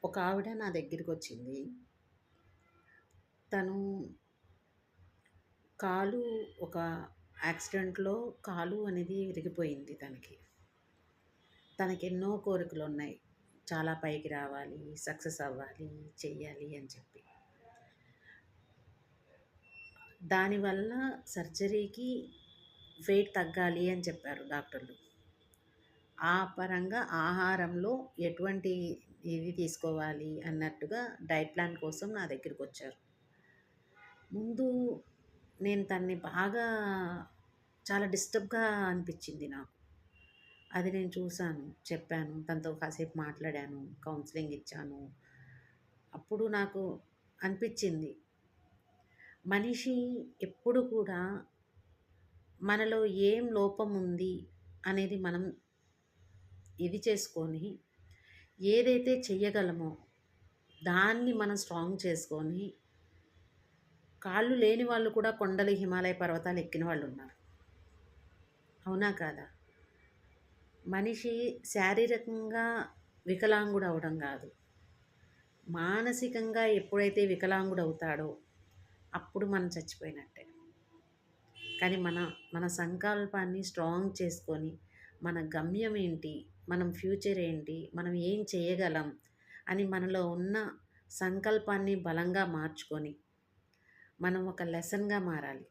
ఒక ఆవిడ నా దగ్గరికొచ్చింది. తను కాలు ఒక యాక్సిడెంట్‌లో కాలు అనేది విరిగిపోయింది తనకి. తనకెన్నో కోరికలున్నాయి. చాలా పైకి రావాలి, సక్సెస్ అవ్వాలి, చెయ్యాలి అని చెప్పి. దానివల్ల సర్జరీకి వెయిట్ తగ్గాలి అని చెప్పారు డాక్టర్లు. ఆ పరంగా ఆహారంలో ఎటువంటి ఇది తీసుకోవాలి అన్నట్టుగా డైట్ ప్లాన్ కోసం నా దగ్గరికొచ్చారు. ముందు నేను తనని బాగా చాలా డిస్టర్బ్‌గా అనిపిచ్చింది నాకు. అది నేను చూసాను, చెప్పాను. తనతో కాసేపు మాట్లాడాను, కౌన్సెలింగ్ ఇచ్చాను. అప్పుడు నాకు అనిపిచ్చింది, మనిషి ఎప్పుడు కూడా మనలో ఏం లోపం ఉంది అనేది మనం ఇది చేసుకొని, ఏదైతే చెయ్యగలమో దాన్ని మనం స్ట్రాంగ్ చేసుకొని, కాళ్ళు లేని వాళ్ళు కూడా కొండలు, హిమాలయ పర్వతాలు ఎక్కిన వాళ్ళున్నారు. అవునా కాదా? మనిషి శారీరకంగా వికలాంగుడవ్వడం గాదు. మానసికంగా ఎప్పుడైతే వికలాంగుడవుతాడో, అప్పుడు మనం చచ్చిపోయినట్టే. కానీ మన సంకల్పాన్ని స్ట్రాంగ్ చేసుకొని, మన గమ్యం ఏంటి? మనం ఫ్యూచర్ ఏంటి? మనం ఏం చేయగలం? అని మనలో ఉన్న సంకల్పాన్ని బలంగా మార్చుకొని, మనం ఒక లెసన్‌గా మారాలి.